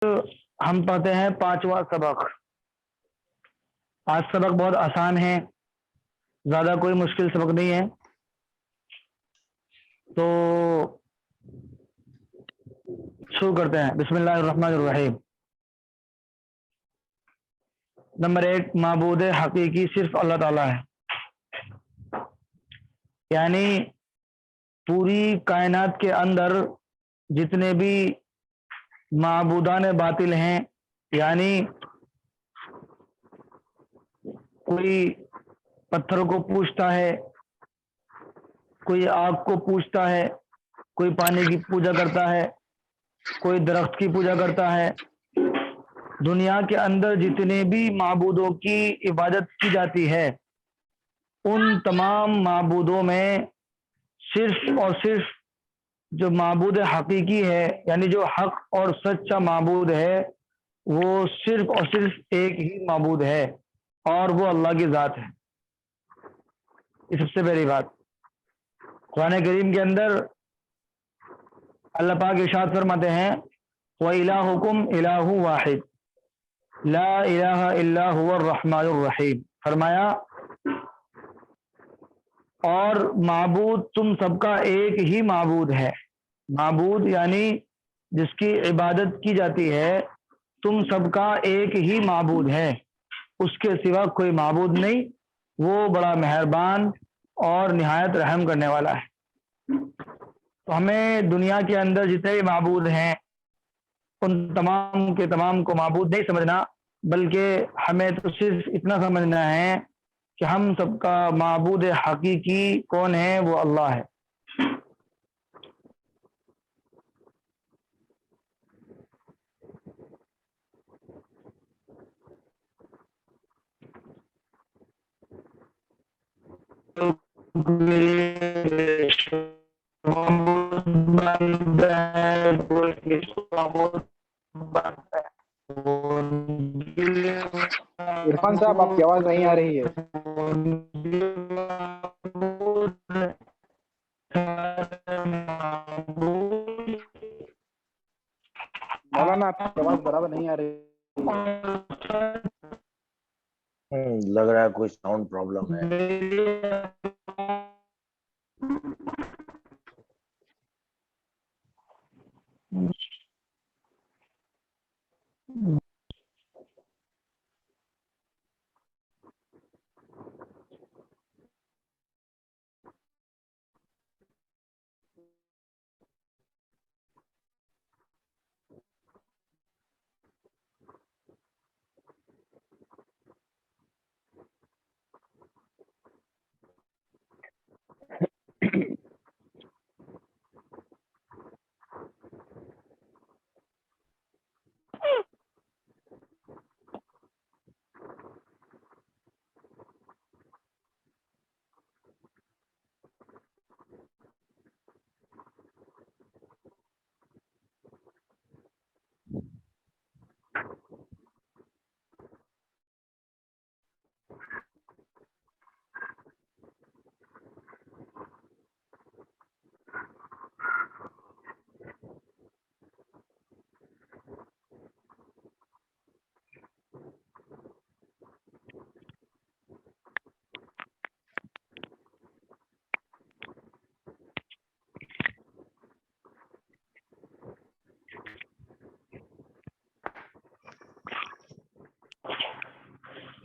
ہم پڑھتے ہیں پانچواں سبق۔ آج سبق بہت آسان ہے، زیادہ کوئی مشکل سبق نہیں ہے، تو شروع کرتے ہیں۔ بسم اللہ الرحمن الرحیم۔ نمبر 1، معبود حقیقی صرف اللہ تعالیٰ ہے، یعنی پوری کائنات کے اندر جتنے بھی معبودان باطل ہیں، یعنی کوئی پتھر کو پوجتا ہے، کوئی آگ کو پوجتا ہے، کوئی پانی کی پوجا کرتا ہے، کوئی درخت کی پوجا کرتا ہے۔ دنیا کے اندر جتنے بھی معبودوں کی عبادت کی جاتی ہے، ان تمام معبودوں میں صرف اور صرف جو معبود حقیقی ہے، یعنی جو حق اور سچا معبود ہے، وہ صرف اور صرف ایک ہی معبود ہے، اور وہ اللہ کی ذات ہے۔ یہ سب سے پہلی بات۔ قرآن کریم کے اندر اللہ پاک ارشاد فرماتے ہیں، وَإِلَٰهُكُمْ إِلَٰهٌ وَاحِدٌ لَا إِلَٰهَ إِلَّا هُوَ الرَّحْمَٰنُ الرَّحِيمُ۔ فرمایا اور معبود تم سب کا ایک ہی معبود ہے۔ معبود یعنی جس کی عبادت کی جاتی ہے، تم سب کا ایک ہی معبود ہے، اس کے سوا کوئی معبود نہیں، وہ بڑا مہربان اور نہایت رحم کرنے والا ہے۔ تو ہمیں دنیا کے اندر جتنے بھی معبود ہیں ان تمام کے تمام کو معبود نہیں سمجھنا، بلکہ ہمیں تو صرف اتنا سمجھنا ہے کہ ہم سب کا معبود حقیقی کون ہے؟ وہ اللہ ہے۔ عرفان صاحب آپ کی آواز نہیں آ رہی ہے۔ مولانا آپ کی آواز برابر نہیں آ رہی ہے۔ لگ رہا ہے کوئی ساؤنڈ پرابلم ہے۔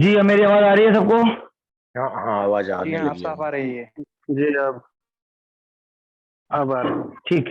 جی میری آواز آ رہی ہے سب کو؟ ہاں آواز آ جی ہاں صاف آ رہی ہے۔ جی اب آ رہی ہے، ٹھیک۔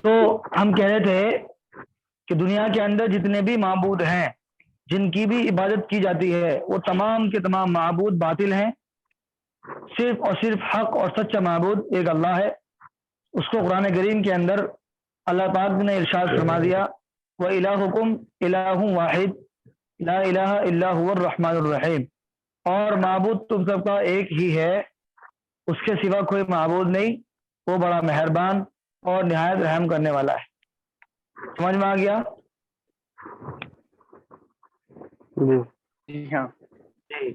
تو ہم کہہ رہے تھے کہ دنیا کے اندر جتنے بھی معبود ہیں، جن کی بھی عبادت کی جاتی ہے، وہ تمام کے تمام معبود باطل ہیں، صرف اور صرف حق اور سچا معبود ایک اللہ ہے۔ اس کو قرآن کریم کے اندر اللہ پاک نے ارشاد فرما دیا، وَإِلَٰهُكُمْ إِلَٰهٌ وَاحِدٌ لَا إِلَٰهَ إِلَّا هُوَ الرَّحْمَٰنُ الرَّحِيمُ۔ اور معبود تم سب کا ایک ہی ہے، اس کے سوا کوئی معبود نہیں، وہ بڑا مہربان اور نہایت رحم کرنے والا ہے۔ سمجھ میں آ گیا؟ جی ہاں جی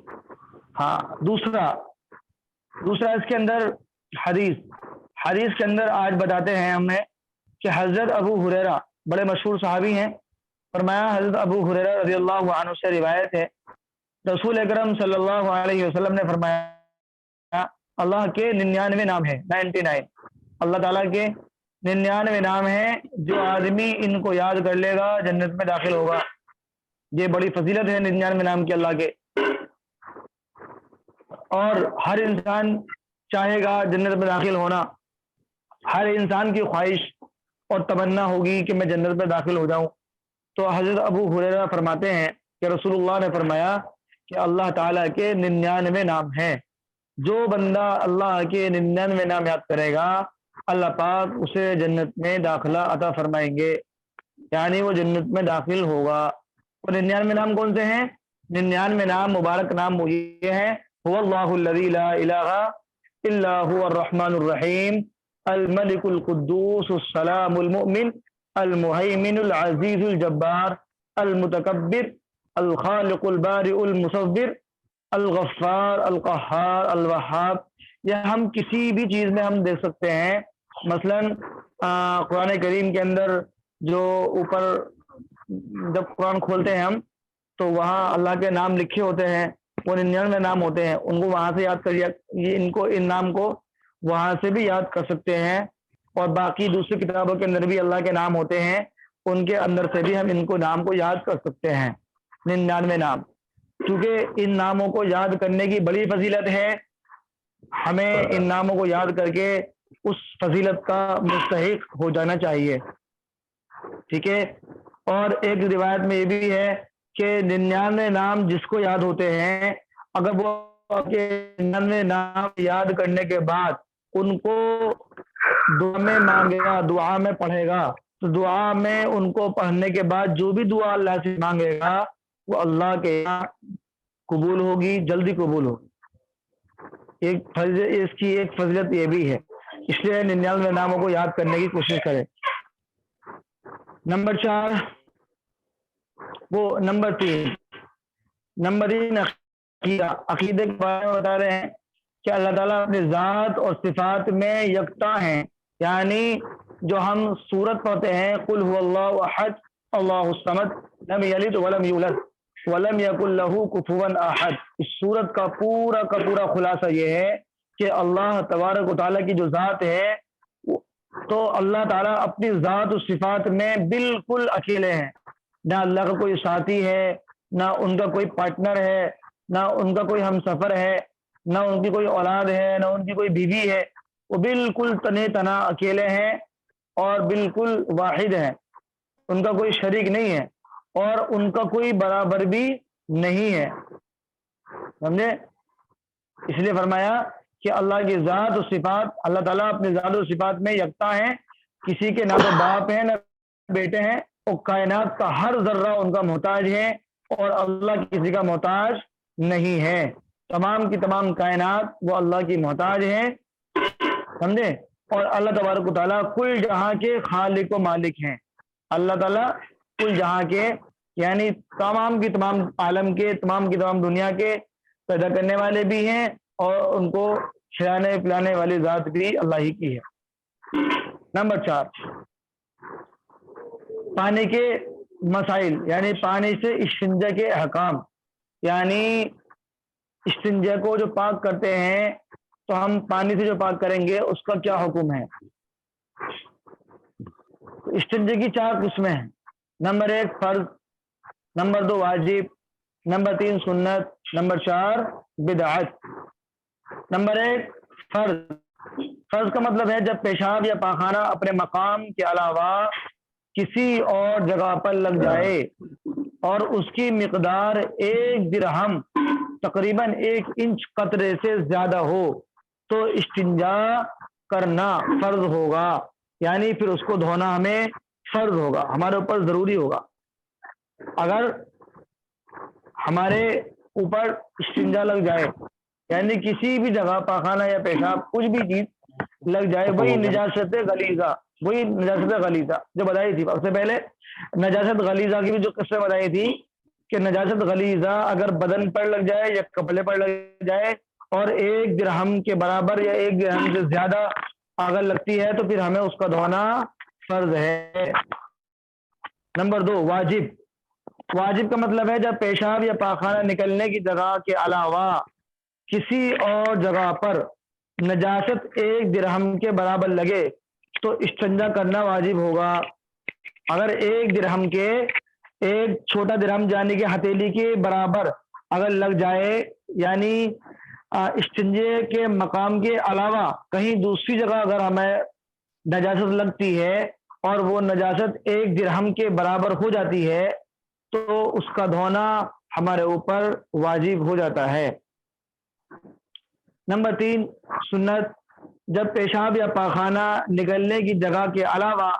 ہاں۔ دوسرا اس کے اندر حدیث کے اندر آج بتاتے ہیں ہمیں کہ حضرت ابو ہریرہ بڑے مشہور صحابی ہیں. فرمایا حضرت ابو ہریرہ رضی اللہ عنہ سے روایت ہے رسول اکرم صلی اللہ علیہ وسلم نے فرمایا اللہ کے 99 نام ہیں 99. اللہ تعالیٰ کے 99 نام ہیں, جو آدمی ان کو یاد کر لے گا جنت میں داخل ہوگا. یہ بڑی فضیلت ہے 99 نام کے اللہ کے. اور ہر انسان چاہے گا جنت میں داخل ہونا, ہر انسان کی خواہش اور تمنا ہوگی کہ میں جنت میں داخل ہو جاؤں. تو حضرت ابو ہریرہ فرماتے ہیں کہ رسول اللہ نے فرمایا کہ اللہ تعالیٰ کے 99 نام ہیں. جو بندہ اللہ کے 99 نام یاد کرے گا اللہ پاک اسے جنت میں داخلہ عطا فرمائیں گے, یعنی وہ جنت میں داخل ہوگا. اور 99 نام کون سے ہیں؟ 99 نام مبارک نام یہ ہیں هو اللہ الذی لا الہ الا هو الرحمن الرحیم الملک القدوس السلام المؤمن المہیمن العزیز الجبار المتکبر الخالق البارئ المصور الغفار القہار الوہاب. یہ ہم کسی بھی چیز میں ہم دیکھ سکتے ہیں. مثلا قرآن کریم کے اندر جو اوپر جب قرآن کھولتے ہیں ہم تو وہاں اللہ کے نام لکھے ہوتے ہیں, وہ 99 نام ہوتے ہیں. ان کو وہاں سے یاد کر ان نام کو وہاں سے بھی یاد کر سکتے ہیں. اور باقی دوسری کتابوں کے اندر بھی اللہ کے نام ہوتے ہیں, ان کے اندر سے بھی ہم ان کو نام کو یاد کر سکتے ہیں 99 نام. کیونکہ ان ناموں کو یاد کرنے کی بڑی فضیلت ہے, ہمیں ان ناموں کو یاد کر کے اس فضیلت کا مستحق ہو جانا چاہیے. ٹھیک ہے. اور ایک روایت میں یہ بھی ہے کہ 99 نام جس کو یاد ہوتے ہیں, اگر وہ 99 نام یاد کرنے کے بعد ان کو دعا میں مانگے گا, دعا میں پڑھے گا, تو دعا میں ان کو پڑھنے کے بعد جو بھی دعا اللہ سے مانگے گا وہ اللہ کے یہاں قبول ہوگی, جلدی قبول ہوگی. اس کی ایک فضیلت یہ بھی ہے, اس لیے 99 ناموں کو یاد کرنے کی کوشش کریں. نمبر 4 وہ نمبر 3 عقیدے کے بارے میں بتا رہے ہیں کہ اللہ تعالیٰ اپنی ذات اور صفات میں یکتا ہیں. یعنی جو ہم سورت پڑھتے ہیں قل هو اللہ احد اللہ الصمد لم یلد ولم یولد ولم یکن لہ کفوا احد, اس سورت کا پورا خلاصہ یہ ہے کہ اللہ تبارک و تعالیٰ کی جو ذات ہے تو اللہ تعالیٰ اپنی ذات و صفات میں بالکل اکیلے ہیں. نہ اللہ کا کوئی ساتھی ہے, نہ ان کا کوئی پارٹنر ہے, نہ ان کا کوئی ہم سفر ہے, نہ ان کی کوئی اولاد ہے, نہ ان کی کوئی بیوی ہے. وہ بالکل تنہا اکیلے ہیں اور بالکل واحد ہیں, ان کا کوئی شریک نہیں ہے اور ان کا کوئی برابر بھی نہیں ہے. سمجھے؟ اس لیے فرمایا کہ اللہ کی ذات و صفات, اللہ تعالیٰ اپنی ذات و صفات میں یکتا ہیں. کسی کے نہ تو باپ ہیں نہ بیٹے ہیں, اور کائنات کا ہر ذرہ ان کا محتاج ہے اور اللہ کسی کا محتاج نہیں ہے. تمام کی تمام کائنات وہ اللہ کی محتاج ہیں. سمجھے؟ اور اللہ تبارک و تعالیٰ کل جہاں کے خالق و مالک ہیں. اللہ تعالیٰ کل جہاں کے یعنی تمام کی تمام عالم کے, تمام کی تمام دنیا کے پیدا کرنے والے بھی ہیں, اور ان کو کھلانے پلانے والی ذات بھی اللہ ہی کی ہے. نمبر 4 پانی کے مسائل, یعنی پانی سے استنجا کے احکام. یعنی استنجا کو جو پاک کرتے ہیں تو ہم پانی سے جو پاک کریں گے اس کا کیا حکم ہے. استنجا کی 4 قسمیں ہیں. نمبر 1 فرض, نمبر 2 واجب, نمبر 3 سنت, نمبر 4 بدعت. نمبر 1 فرض. فرض کا مطلب ہے جب پیشاب یا پاخانہ اپنے مقام کے علاوہ کسی اور جگہ پر لگ جائے اور اس کی مقدار 1 درہم تقریباً 1 انچ قطرے سے زیادہ ہو تو استنجا کرنا فرض ہوگا. یعنی پھر اس کو دھونا ہمیں فرض ہوگا, ہمارے اوپر ضروری ہوگا. اگر ہمارے اوپر استنجا لگ جائے یعنی کسی بھی جگہ پاخانہ یا پیشاب کچھ بھی چیز لگ جائے, وہی نجاست غلیظہ جو بتائی تھی سب سے پہلے. نجاست غلیظہ کی بھی جو قصے بتائی تھی کہ نجاست غلیظہ اگر بدن پر لگ جائے یا کپڑے پر لگ جائے اور 1 درہم کے برابر یا 1 درہم سے زیادہ اگر لگتی ہے تو پھر ہمیں اس کا دھونا فرض ہے. نمبر 2 واجب. واجب کا مطلب ہے جب پیشاب یا پاخانہ نکلنے کی جگہ کے علاوہ کسی اور جگہ پر نجاست 1 درہم کے برابر لگے تو استنجا کرنا واجب ہوگا. اگر 1 درہم کے ایک چھوٹا درہم یعنی کہ ہتھیلی کے برابر اگر لگ جائے, یعنی استنجے کے مقام کے علاوہ کہیں دوسری جگہ اگر ہمیں نجاست لگتی ہے اور وہ نجاست 1 درہم کے برابر ہو جاتی ہے تو اس کا دھونا ہمارے اوپر واجب ہو جاتا ہے. نمبر 3 سنت, جب پیشاب یا پاخانہ نکلنے کی جگہ کے علاوہ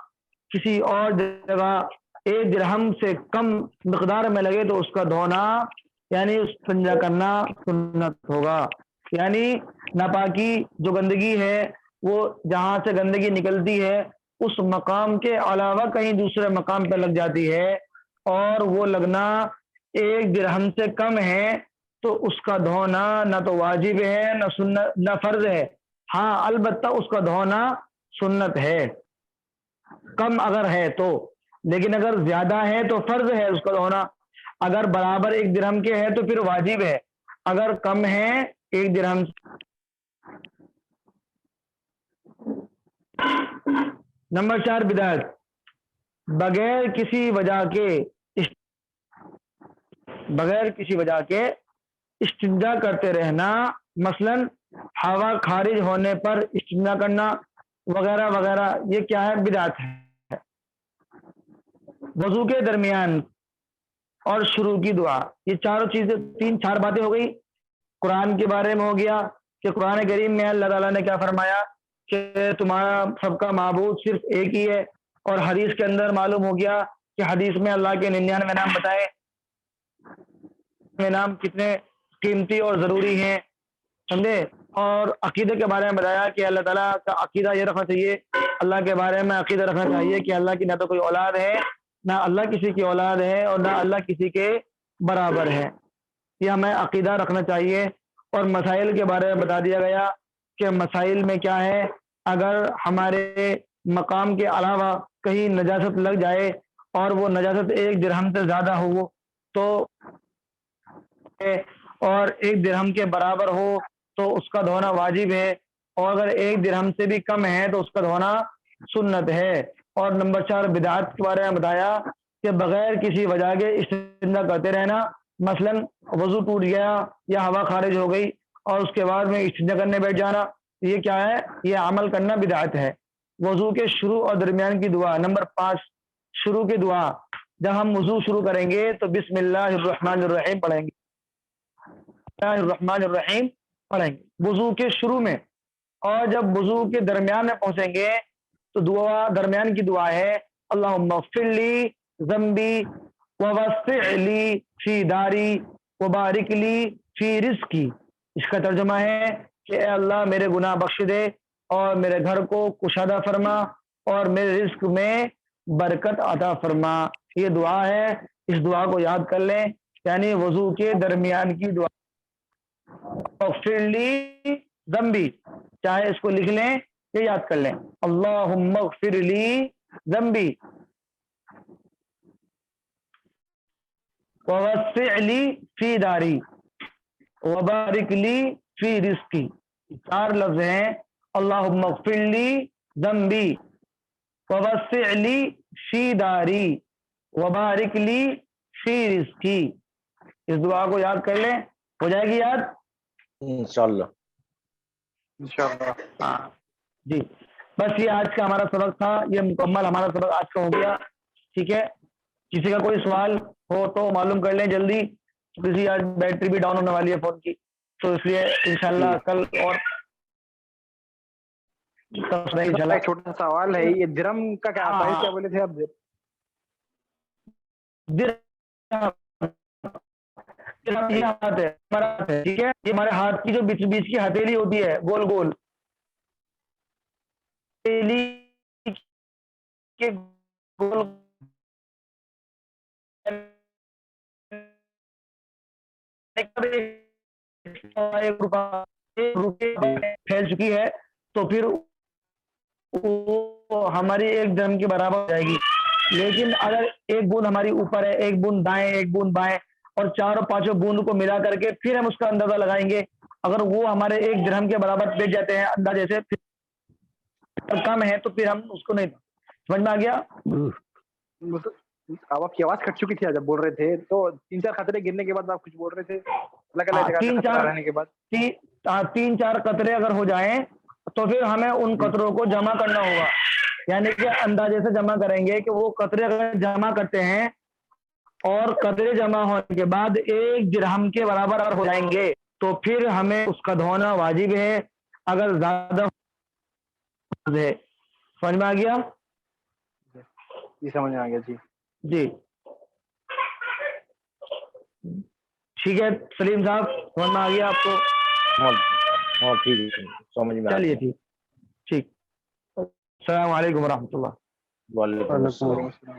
کسی اور جگہ 1 درہم سے کم مقدار میں لگے تو اس کا دھونا یعنی استنجا کرنا سنت ہوگا. یعنی ناپاکی جو گندگی ہے وہ جہاں سے گندگی نکلتی ہے اس مقام کے علاوہ کہیں دوسرے مقام پہ لگ جاتی ہے اور وہ لگنا 1 درہم سے کم ہے تو اس کا دھونا نہ تو واجب ہے نہ سنت نہ فرض ہے. ہاں البتہ اس کا دھونا سنت ہے کم اگر ہے تو, لیکن اگر زیادہ ہے تو فرض ہے اس کا دھونا. اگر برابر 1 درہم کے ہے تو پھر واجب ہے, اگر کم ہے 1 درہم. نمبر 4 بدعت, بغیر کسی وجہ کے استنجا کرتے رہنا, مثلا ہوا خارج ہونے پر استنجا کرنا وغیرہ وغیرہ, یہ کیا ہے؟ بدعت ہے. وضو کے درمیان اور شروع کی دعا, یہ چاروں چیزیں 3-4 باتیں ہو گئی. قرآن کے بارے میں ہو گیا کہ قرآن کریم میں اللہ تعالیٰ نے کیا فرمایا کہ تمہارا سب کا معبود صرف ایک ہی ہے, اور حدیث کے اندر معلوم ہو گیا کہ حدیث میں اللہ کے 99 نام بتائے, نام کتنے قیمتی اور ضروری ہیں, سمجھے. اور عقیدے کے بارے میں بتایا کہ اللہ تعالیٰ کا عقیدہ یہ رکھنا چاہیے, اللہ کے بارے میں عقیدہ رکھنا چاہیے کہ اللہ کی نہ تو کوئی اولاد ہے, نہ اللہ کسی کی اولاد ہے, اور نہ اللہ کسی کے برابر ہے. یہ ہمیں عقیدہ رکھنا چاہیے. اور مسائل کے بارے میں بتا دیا گیا کہ مسائل میں کیا ہے, اگر ہمارے مقام کے علاوہ کہیں نجاست لگ جائے اور وہ نجاست 1 درہم سے زیادہ ہو تو اور 1 درہم کے برابر ہو تو اس کا دھونا واجب ہے, اور اگر 1 درہم سے بھی کم ہے تو اس کا دھونا سنت ہے. اور نمبر 4 بدعت کے بارے میں بتایا کہ بغیر کسی وجہ کے استنجا کرتے رہنا, مثلا وضو ٹوٹ گیا یا ہوا خارج ہو گئی اور اس کے بعد میں استنجا کرنے بیٹھ جانا, یہ کیا ہے؟ یہ عمل کرنا بدعت ہے. وضو کے شروع اور درمیان کی دعا. نمبر 5 شروع کی دعا, جب ہم وضو شروع کریں گے تو بسم اللہ الرحمن الرحیم پڑھیں گے, الرحمن الرحیم پڑھیں گے وضو کے شروع میں. اور جب وضو کے درمیان میں پہنچیں گے تو دعا درمیان کی دعا ہے اللہم اغفر لی ذنبی ووسع لی فی داری وبارک لی فی رزقی. اس کا ترجمہ ہے کہ اے اللہ میرے گناہ بخش دے اور میرے گھر کو کشادہ فرما اور میرے رزق میں برکت عطا فرما. یہ دعا ہے, اس دعا کو یاد کر لیں, یعنی وضو کے درمیان کی دعا. اغفر لی ذنبی, چاہے اس کو لکھ لیں یا یاد کر لیں, اللہم اغفر لی ذنبی ووسع لی فی داری وبارک لی فی رزقی. 4 لفظ ہیں, اللہم اغفر لی ذنبی ووسع لی فی داری وبارک لی فی رزقی. اس دعا کو یاد کر لیں, ہو جائے گی یاد انشاءاللہ. ہاں جی. بس یہ آج کا ہمارا سبق تھا, یہ مکمل ہمارا سبق آج کا ہو گیا. ٹھیک ہے, کسی کا کوئی سوال ہو تو معلوم کر لیں جلدی, کسی آج بیٹری بھی ڈاؤن ہونے والی ہے فون کی, تو اس لیے انشاءاللہ کل اور ایک چھوٹا سوال ہے, یہ درم کا کیا آتا ہے, کیا بولے تھے آپ؟ یہ ہاتھ ہے, ٹھیک ہے, یہ ہمارے ہاتھ کی جو بیچ کی ہتھیلی ہوتی ہے گول گول, پھیل چکی ہے تو پھر ہماری 1 درہم کے برابر ہو جائے گی. لیکن اگر ایک بوند ہماری اوپر ہے، ایک بوند دائیں، ایک بوند بائیں، اور چاروں پانچوں بوند کو ملا کر کے پھر ہم اس کا اندازہ لگائیں گے، اگر وہ ہمارے ایک درہم کے برابر بیچ جاتے ہیں اندازے سے، پھر کم ہے تو پھر ہم اس کو نہیں. سمجھ میں آ گیا؟ اب آپ کی آواز کٹ چکی تھی جب بول رہے تھے، تو 3-4 خطرے گرنے کے بعد آپ کچھ بول رہے تھے، الگ الگ جگہ سے خطرہ رہنے کے بعد. 3-4 قطرے اگر ہو جائیں تو پھر ہمیں ان قطروں کو جمع کرنا ہوگا، یعنی کہ اندازے سے جمع کریں گے کہ وہ قطرے اگر جمع کرتے ہیں اور قطرے جمع ہونے کے بعد 1 درہم کے برابر ہو جائیں گے تو پھر ہمیں اس کا دھونا واجب ہے، اگر زیادہ ہے. سمجھ میں آ گیا؟ جی سمجھ میں آ گیا. جی جی ٹھیک ہے سلیم صاحب، سمجھ میں آ گیا آپ کو؟ ہاں ہاں ٹھیک ہے، سمجھ میں آ چلیے گیا. ٹھیک. السلام علیکم ورحمۃ اللہ. وعلیکم السلام. السلام.